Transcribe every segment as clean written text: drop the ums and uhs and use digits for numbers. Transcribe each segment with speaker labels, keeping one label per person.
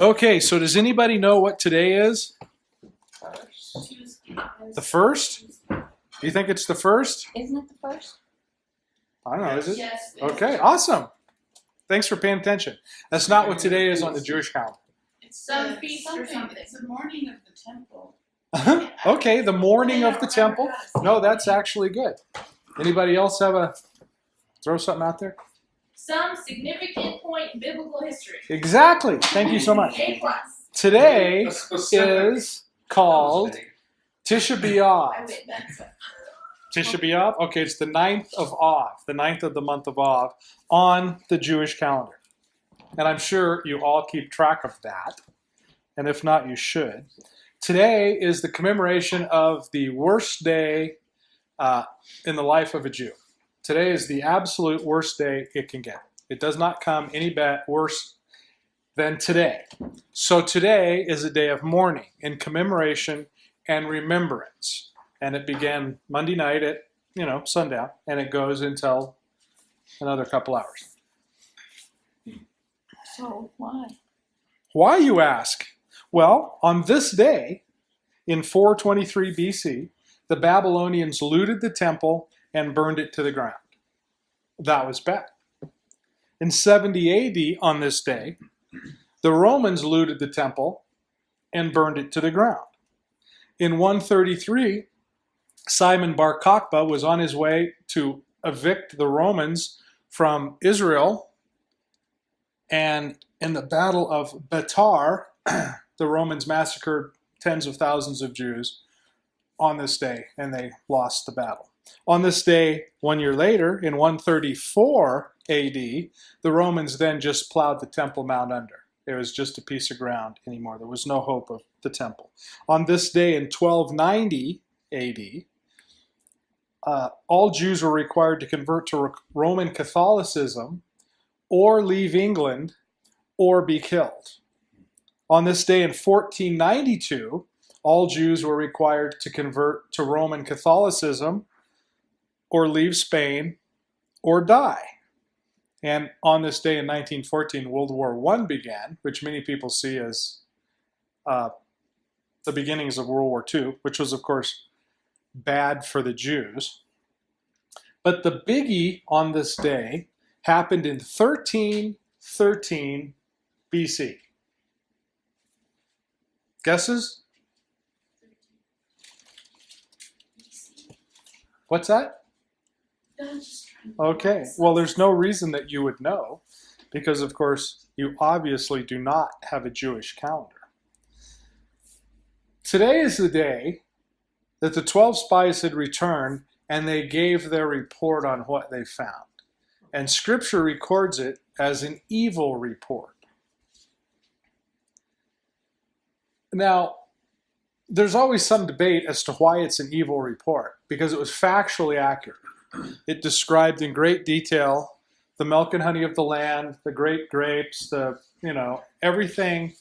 Speaker 1: Okay, so does anybody know what today is? The first? You think it's the first?
Speaker 2: Isn't it the first?
Speaker 1: I don't know, is it?
Speaker 3: Yes.
Speaker 1: Okay, awesome. Thanks for paying attention. That's not what today is on the Jewish calendar.
Speaker 3: It's some feast or something. It's the morning of the temple.
Speaker 1: Okay, the morning of the temple. No, that's actually good. Anybody else throw something out there?
Speaker 3: Some significant point in biblical history.
Speaker 1: Exactly. Thank you so much.
Speaker 3: A+.
Speaker 1: Today is called Tisha
Speaker 3: I
Speaker 1: B'av.
Speaker 3: wait, that's it.
Speaker 1: Tisha B'av? Okay, it's the 9th of Av, the 9th of the month of Av on the Jewish calendar. And I'm sure you all keep track of that. And if not, you should. Today is the commemoration of the worst day in the life of a Jew. Today is the absolute worst day it can get. It does not come any bit worse than today. So today is a day of mourning in commemoration and remembrance. And it began Monday night at, sundown, and it goes until another couple hours.
Speaker 2: So why?
Speaker 1: Why, you ask? Well, on this day, in 423 BC, the Babylonians looted the temple and burned it to the ground. That was bad. In 70 AD, on this day, the Romans looted the temple and burned it to the ground. In 133, Simon Bar Kokhba was on his way to evict the Romans from Israel, and in the Battle of Betar, the Romans massacred tens of thousands of Jews on this day, and they lost the battle. On this day, 1 year later, in 134 AD, the Romans then just plowed the Temple Mount under. It was just a piece of ground anymore. There was no hope of the temple. On this day in 1290 AD, all Jews were required to convert to Roman Catholicism or leave England or be killed. On this day in 1492, all Jews were required to convert to Roman Catholicism or leave Spain or die. And on this day in 1914, World War I began, which many people see as the beginnings of World War II, which was, of course, bad for the Jews. But the biggie on this day happened in 1313 BC. Guesses? What's that? Okay, well, there's no reason that you would know, because, of course, you obviously do not have a Jewish calendar. Today is the day that the 12 spies had returned, and they gave their report on what they found. And Scripture records it as an evil report. Now, there's always some debate as to why it's an evil report, because it was factually accurate. It described in great detail the milk and honey of the land, the great grapes, everything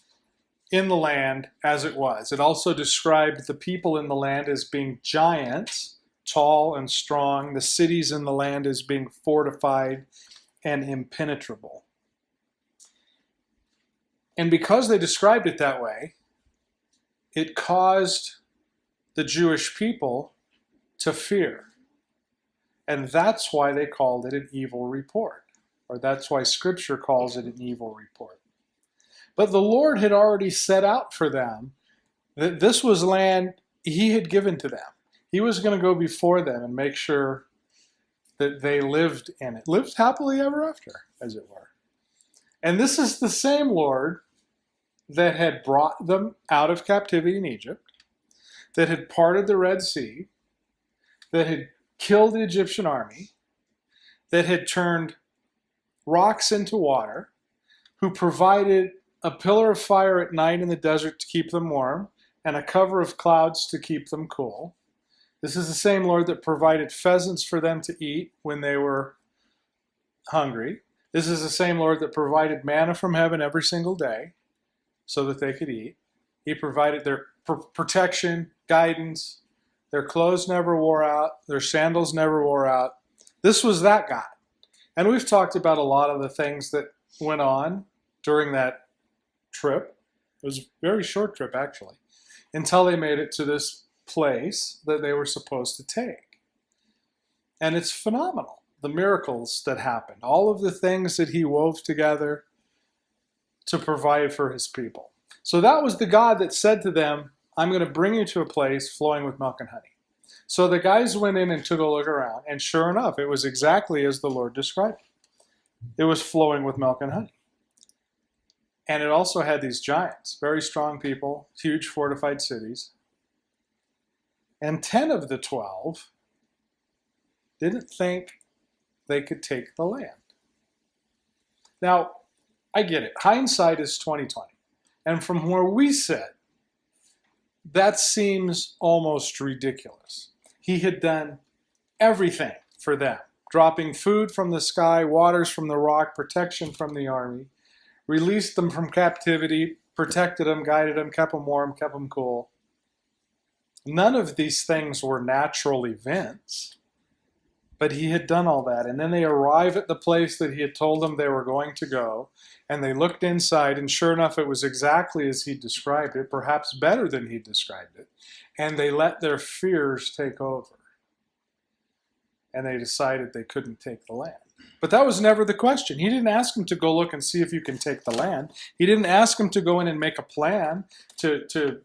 Speaker 1: in the land as it was. It also described the people in the land as being giants, tall and strong, the cities in the land as being fortified and impenetrable. And because they described it that way, it caused the Jewish people to fear. And that's why they called it an evil report, or that's why Scripture calls it an evil report. But the Lord had already set out for them that this was land He had given to them. He was going to go before them and make sure that they lived in it, lived happily ever after, as it were. And this is the same Lord that had brought them out of captivity in Egypt, that had parted the Red Sea, that had killed the Egyptian army, that had turned rocks into water, who provided a pillar of fire at night in the desert to keep them warm, and a cover of clouds to keep them cool. This is the same Lord that provided pheasants for them to eat when they were hungry. This is the same Lord that provided manna from heaven every single day so that they could eat. He provided their protection, guidance. Their clothes never wore out. Their sandals never wore out. This was that God. And we've talked about a lot of the things that went on during that trip It was a very short trip, actually, until they made it to this place that they were supposed to take. And it's phenomenal, the miracles that happened, all of the things that he wove together to provide for his people. So that was the God that said to them, I'm going to bring you to a place flowing with milk and honey. So the guys went in and took a look around, and sure enough, it was exactly as the Lord described it. It was flowing with milk and honey. And it also had these giants, very strong people, huge fortified cities. And 10 of the 12 didn't think they could take the land. Now, I get it. Hindsight is 2020. And from where we sit, that seems almost ridiculous. He had done everything for them, dropping food from the sky, waters from the rock, protection from the army, released them from captivity, protected them, guided them, kept them warm, kept them cool. None of these things were natural events, but he had done all that. And then they arrive at the place that he had told them they were going to go, and they looked inside, and sure enough, it was exactly as he described it, perhaps better than he described it. And they let their fears take over. And they decided they couldn't take the land. But that was never the question. He didn't ask them to go look and see if you can take the land. He didn't ask them to go in and make a plan to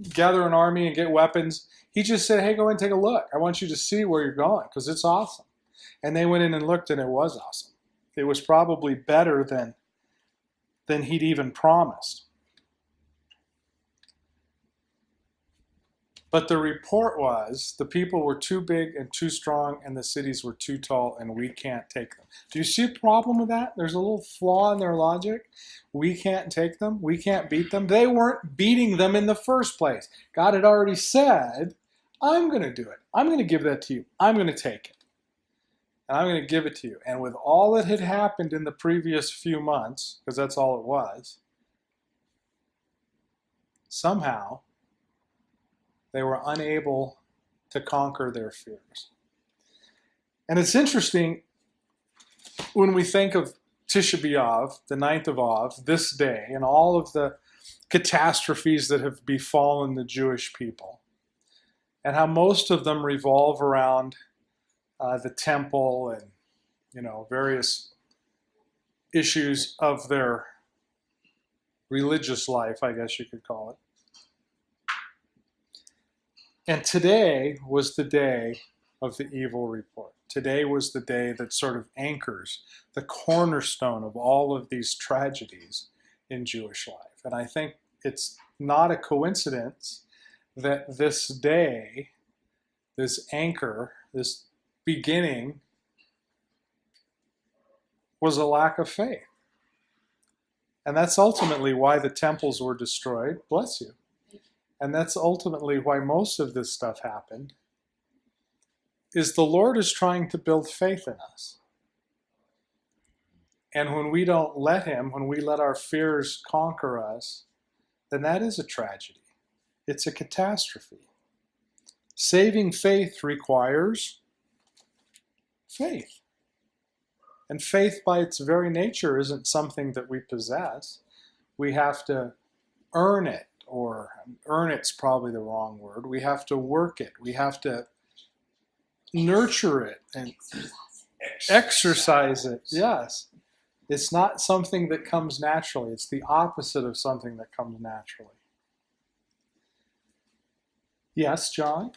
Speaker 1: gather an army and get weapons. He just said, hey, go and take a look. I want you to see where you're going because it's awesome. And they went in and looked, and it was awesome. It was probably better than he'd even promised. But the report was the people were too big and too strong, and the cities were too tall, and we can't take them. Do you see a problem with that? There's a little flaw in their logic. We can't take them. We can't beat them. They weren't beating them in the first place. God had already said, I'm going to do it. I'm going to give that to you. I'm going to take it. And I'm going to give it to you. And with all that had happened in the previous few months, because that's all it was, somehow they were unable to conquer their fears. And it's interesting when we think of Tisha B'av, the 9th of Av, this day, and all of the catastrophes that have befallen the Jewish people, and how most of them revolve around the temple and, various issues of their religious life, I guess you could call it. And today was the day of the evil report. Today was the day that sort of anchors the cornerstone of all of these tragedies in Jewish life. And I think it's not a coincidence that this day, this anchor, this beginning, was a lack of faith. And that's ultimately why the temples were destroyed. Bless you. And that's ultimately why most of this stuff happened, is the Lord is trying to build faith in us. And when we don't let him, when we let our fears conquer us, then that is a tragedy. It's a catastrophe. Saving faith requires faith. And faith by its very nature isn't something that we possess. We have to earn it. Or earn it's probably the wrong word. We have to work it. We have to nurture it and exercise it. Yes. It's not something that comes naturally. It's the opposite of something that comes naturally. Yes, John?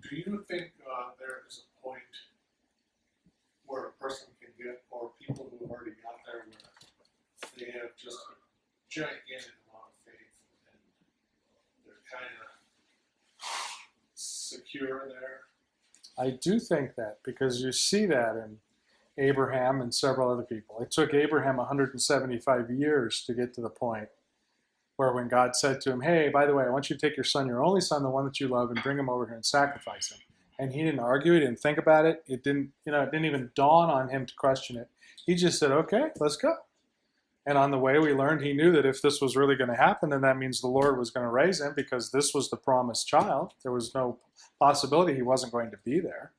Speaker 2: Do you think there is a point where a person can get, or people who have already got there, where they have just a gigantic amount of faith and they're kind of secure there?
Speaker 1: I do think that, because you see that in Abraham and several other people. It took Abraham 175 years to get to the point where when God said to him, hey, by the way, I want you to take your son, your only son, the one that you love, and bring him over here and sacrifice him. And he didn't argue, he didn't think about it. It didn't even dawn on him to question it. He just said, okay, let's go. And on the way we learned he knew that if this was really going to happen, then that means the Lord was going to raise him, because this was the promised child. There was no possibility he wasn't going to be there.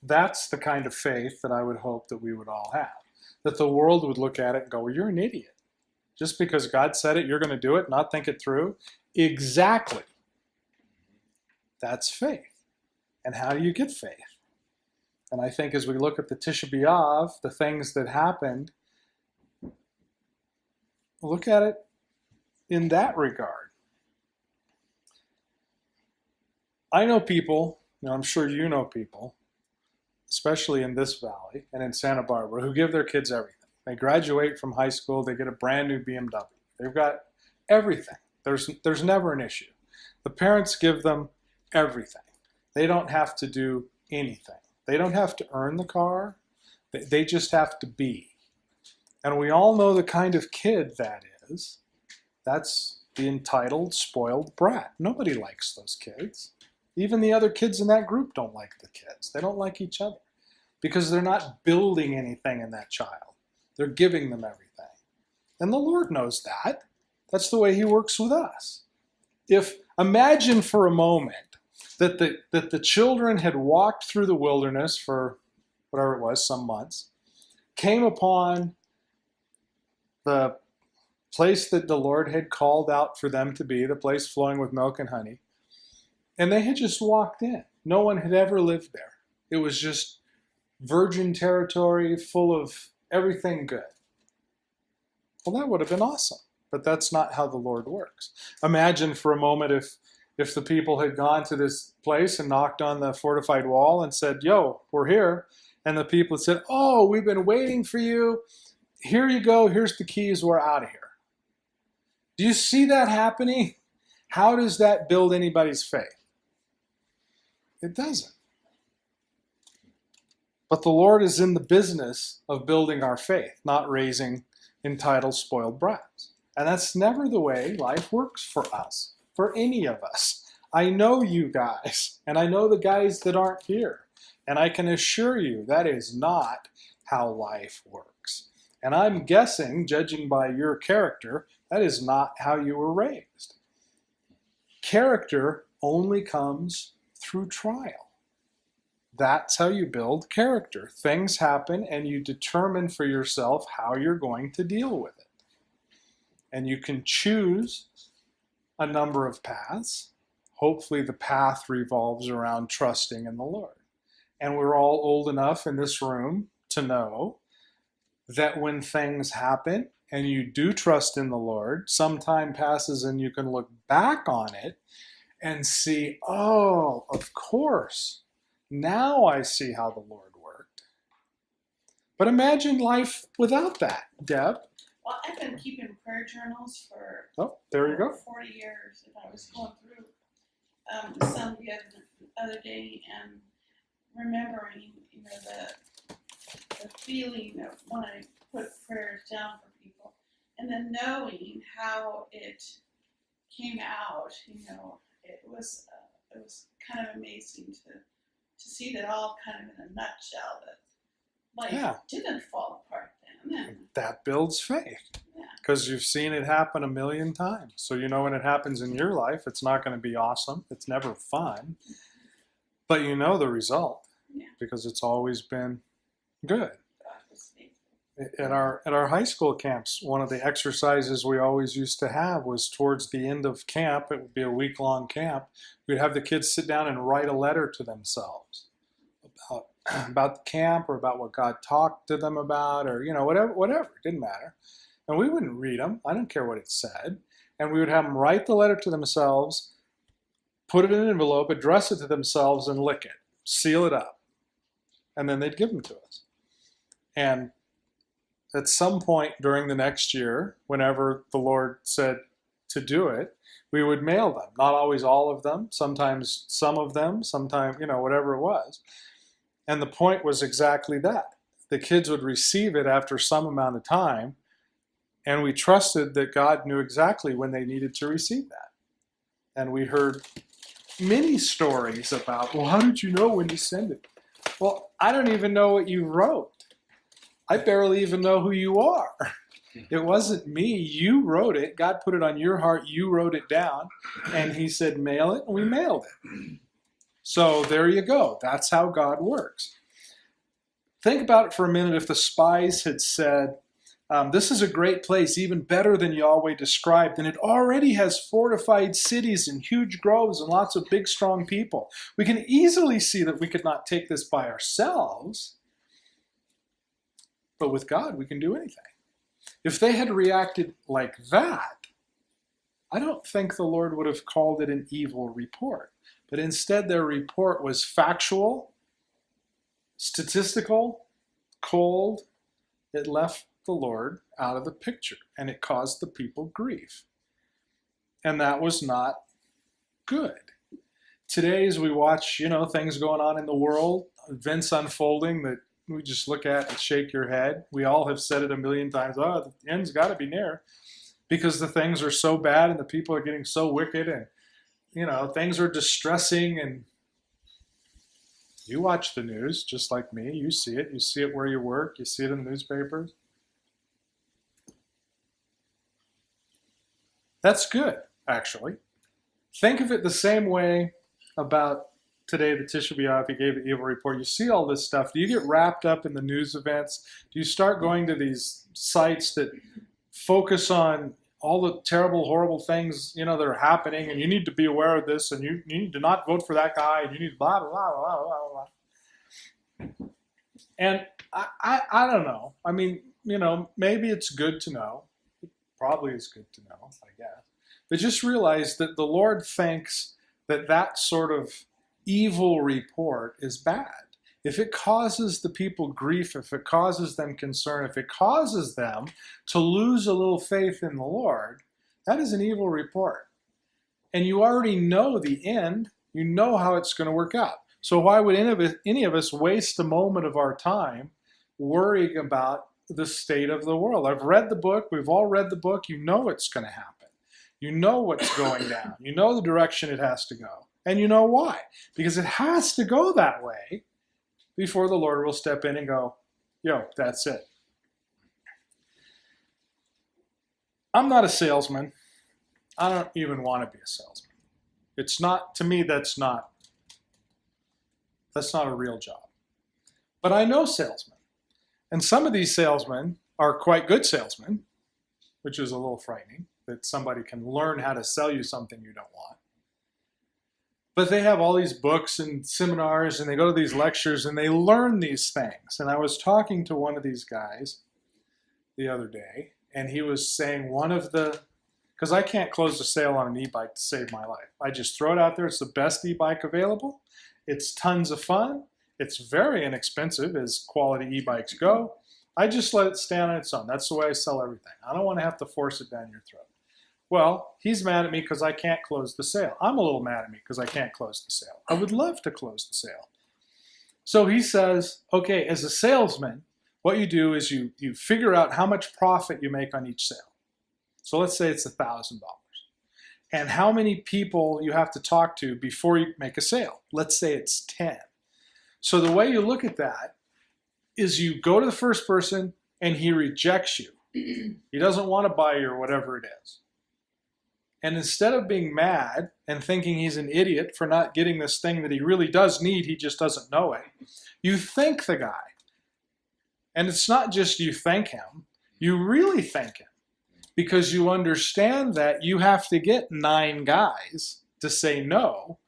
Speaker 1: That's the kind of faith that I would hope that we would all have. That the world would look at it and go, well, you're an idiot. Just because God said it, you're going to do it, not think it through? Exactly. That's faith. And how do you get faith? And I think as we look at the Tisha B'av, the things that happened, look at it in that regard. I know people, I'm sure you know people, especially in this valley and in Santa Barbara, who give their kids everything. They graduate from high school, they get a brand new BMW. They've got everything. There's never an issue. The parents give them everything. They don't have to do anything. They don't have to earn the car. They just have to be. And we all know the kind of kid that is. That's the entitled, spoiled brat. Nobody likes those kids. Even the other kids in that group don't like the kids. They don't like each other because they're not building anything in that child. They're giving them everything. And the Lord knows that. That's the way he works with us. Imagine for a moment that the children had walked through the wilderness for whatever it was, some months, came upon the place that the Lord had called out for them to be, the place flowing with milk and honey, and they had just walked in. No one had ever lived there. It was just virgin territory full of everything good. Well, that would have been awesome, but that's not how the Lord works. Imagine for a moment if the people had gone to this place and knocked on the fortified wall and said, "Yo, we're here." And the people said, "Oh, we've been waiting for you. Here you go. Here's the keys. We're out of here." Do you see that happening? How does that build anybody's faith? It doesn't. But the Lord is in the business of building our faith, not raising entitled, spoiled brats. And that's never the way life works for us, for any of us. I know you guys, and I know the guys that aren't here. And I can assure you that is not how life works. And I'm guessing, judging by your character, that is not how you were raised. Character only comes through trial. That's how you build character. Things happen and you determine for yourself how you're going to deal with it. And you can choose a number of paths. Hopefully the path revolves around trusting in the Lord. And we're all old enough in this room to know that when things happen and you do trust in the Lord, some time passes and you can look back on it and see, oh, of course, now I see how the Lord worked. But imagine life without that, Deb.
Speaker 3: Well, I've been keeping prayer journals for
Speaker 1: There you go.
Speaker 3: 40 years, and I was going through some the other day and remembering, the feeling of when I put prayers down for people, and then knowing how it came out. It was kind of amazing to see that all kind of in a nutshell, that life didn't fall apart then. And
Speaker 1: that builds faith because you've seen it happen a million times. So when it happens in your life, it's not going to be awesome. It's never fun, but you know the result because it's always been good. At our high school camps, one of the exercises we always used to have was towards the end of camp. It would be a week-long camp. We'd have the kids sit down and write a letter to themselves about the camp or about what God talked to them about, or whatever. It didn't matter. And we wouldn't read them. I don't care what it said. And we would have them write the letter to themselves, put it in an envelope, address it to themselves, and lick it, seal it up, and then they'd give them to us. And at some point during the next year, whenever the Lord said to do it, we would mail them. Not always all of them, sometimes some of them, sometimes, whatever it was. And the point was exactly that. The kids would receive it after some amount of time, and we trusted that God knew exactly when they needed to receive that. And we heard many stories about, well, how did you know when to send it? Well, I don't even know what you wrote. I barely even know who you are. It wasn't me. You wrote it. God put it on your heart. You wrote it down. And he said, mail it. And we mailed it. So there you go. That's how God works. Think about it for a minute. If the spies had said, This is a great place, even better than Yahweh described, and it already has fortified cities and huge groves and lots of big, strong people. We can easily see that we could not take this by ourselves, but with God, we can do anything. If they had reacted like that, I don't think the Lord would have called it an evil report. But instead, their report was factual, statistical, cold. It left the Lord out of the picture, and it caused the people grief. And that was not good. Today, as we watch, things going on in the world, events unfolding that we just look at and shake your head. We all have said it a million times, the end's got to be near, because the things are so bad and the people are getting so wicked, and things are distressing. And you watch the news just like me. You see it where you work, you see it in the newspapers. That's good, actually. Think of it the same way about today, the Tisha B'av. He gave the evil report. You see all this stuff. Do you get wrapped up in the news events? Do you start going to these sites that focus on all the terrible, horrible things, that are happening, and you need to be aware of this, and you need to not vote for that guy, and you need blah, blah, blah, blah, blah, blah. And I don't know. I mean, maybe it's good to know. It probably is good to know, I guess. But just realize that the Lord thinks that sort of evil report is bad. If it causes the people grief, if it causes them concern, if it causes them to lose a little faith in the Lord, that is an evil report. And you already know the end. You know how it's going to work out. So why would any of us waste a moment of our time worrying about the state of the world? I've read the book. We've all read the book. You know it's going to happen. You know what's going down. You know the direction it has to go. And you know why. Because it has to go that way before the Lord will step in and go, that's it. I'm not a salesman. I don't even want to be a salesman. It's not, to me, that's not a real job. But I know salesmen. And some of these salesmen are quite good salesmen, which is a little frightening, that somebody can learn how to sell you something you don't want. But they have all these books and seminars, and they go to these lectures, and they learn these things. And I was talking to one of these guys the other day, and he was saying because I can't close a sale on an e-bike to save my life. I just throw it out there. It's the best e-bike available. It's tons of fun. It's very inexpensive as quality e-bikes go. I just let it stand on its own. That's the way I sell everything. I don't want to have to force it down your throat. Well, he's mad at me because I can't close the sale. I'm a little mad at me because I can't close the sale. I would love to close the sale. So he says, okay, as a salesman, what you do is you figure out how much profit you make on each sale. So let's say it's $1,000. And how many people you have to talk to before you make a sale. Let's say it's 10. So the way you look at that is you go to the first person and he rejects you. He doesn't want to buy you or whatever it is. And instead of being mad and thinking he's an idiot for not getting this thing that he really does need, he just doesn't know it, you thank the guy. And it's not just you thank him, you really thank him. Because you understand that you have to get 9 guys to say no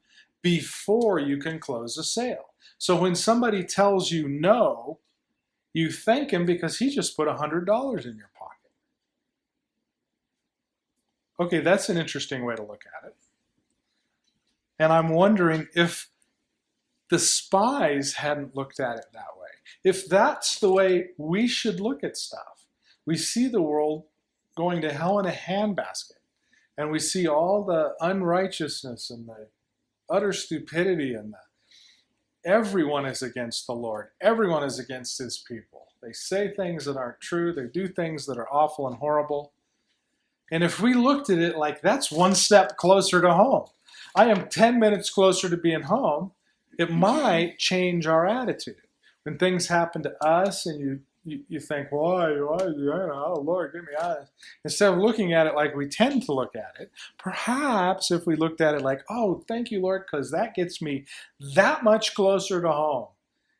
Speaker 1: before you can close a sale. So when somebody tells you no, you thank him because he just put $100 in your pocket. Okay, that's an interesting way to look at it. And I'm wondering if the spies hadn't looked at it that way. If that's the way we should look at stuff. We see the world going to hell in a handbasket. And we see all the unrighteousness and the utter stupidity and everyone is against the Lord. Everyone is against his people. They say things that aren't true. They do things that are awful and horrible. And if we looked at it like that's one step closer to home, I am 10 minutes closer to being home, it might change our attitude. When things happen to us and you think, why, oh Lord, give me eyes. Instead of looking at it like we tend to look at it, perhaps if we looked at it like, oh, thank you, Lord, because that gets me that much closer to home.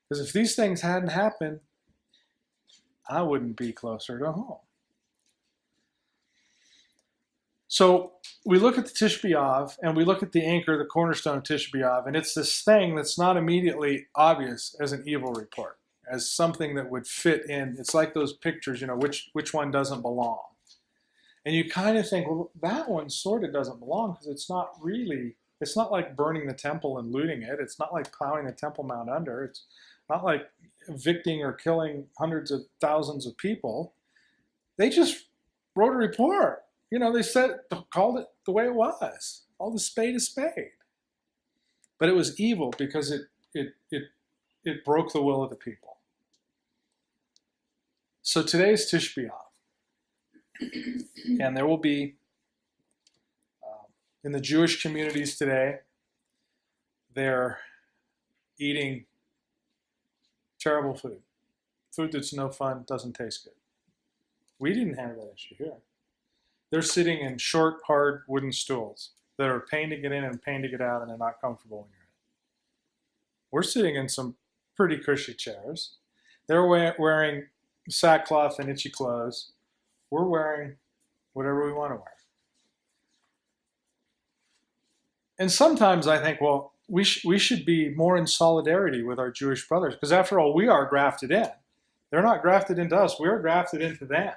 Speaker 1: Because if these things hadn't happened, I wouldn't be closer to home. So we look at the Tisha B'av and we look at the anchor, the cornerstone of Tisha B'av, and it's this thing that's not immediately obvious as an evil report, as something that would fit in. It's like those pictures, which one doesn't belong. And you kind of think, well, that one sort of doesn't belong because it's not like burning the temple and looting it. It's not like plowing the Temple Mount under. It's not like evicting or killing hundreds of thousands of people. They just wrote a report. They called it the way it was. All the spade is spade. But it was evil because it broke the will of the people. So today's Tisha B'av. And there will be, in the Jewish communities today, they're eating terrible food. Food that's no fun, doesn't taste good. We didn't have that issue here. They're sitting in short, hard wooden stools that are a pain to get in and a pain to get out, and they're not comfortable when you're in. We're sitting in some pretty cushy chairs. They're wearing sackcloth and itchy clothes. We're wearing whatever we want to wear. And sometimes I think, well, we should be more in solidarity with our Jewish brothers, because after all, we are grafted in. They're not grafted into us. We're grafted into them.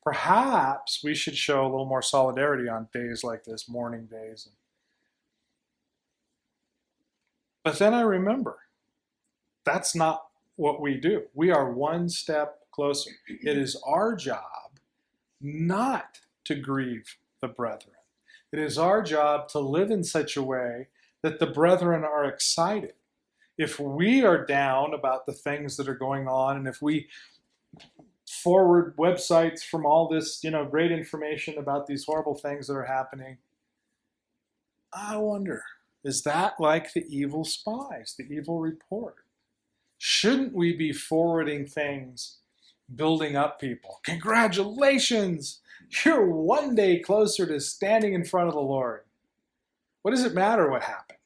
Speaker 1: Perhaps we should show a little more solidarity on days like this, mourning days. But then I remember, that's not what we do. We are one step closer. It is our job not to grieve the brethren. It is our job to live in such a way that the brethren are excited. If we are down about the things that are going on, and if we forward websites from all this, great information about these horrible things that are happening, I wonder, is that like the evil spies, the evil report? Shouldn't we be forwarding things, building up people? Congratulations! You're one day closer to standing in front of the Lord. What does it matter what happened?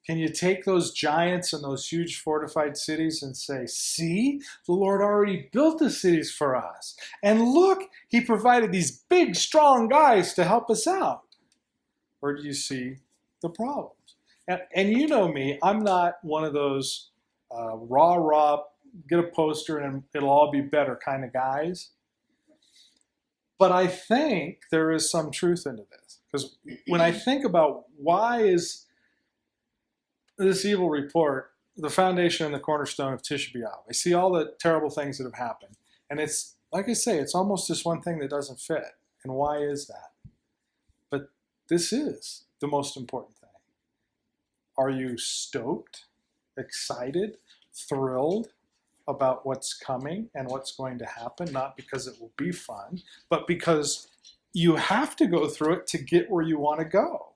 Speaker 1: Can you take those giants and those huge fortified cities and say, see, the Lord already built the cities for us. And look, he provided these big, strong guys to help us out. Or do you see the problems? And you know me, I'm not one of those rah, get a poster and it'll all be better kind of guys. But I think there is some truth into this. Because when I think about why is this evil report the foundation and the cornerstone of Tisha B'av, I see all the terrible things that have happened. And it's, like I say, it's almost just one thing that doesn't fit. And why is that? But this is the most important thing. Are you stoked, excited, thrilled about what's coming and what's going to happen? Not because it will be fun, but because you have to go through it to get where you want to go.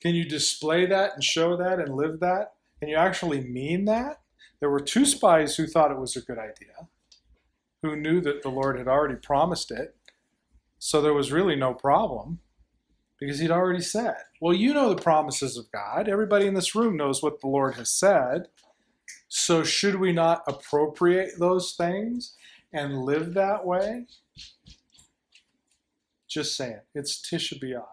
Speaker 1: Can you display that and show that and live that? Can you actually mean that? There were 2 spies who thought it was a good idea, who knew that the Lord had already promised it, so there was really no problem, because he'd already said, well, you know the promises of God. Everybody in this room knows what the Lord has said. So should we not appropriate those things and live that way? Just saying, it's Tisha B'av.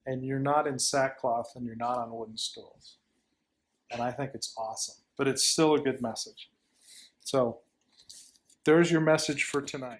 Speaker 1: And you're not in sackcloth and you're not on wooden stools. And I think it's awesome. But it's still a good message. So there's your message for tonight.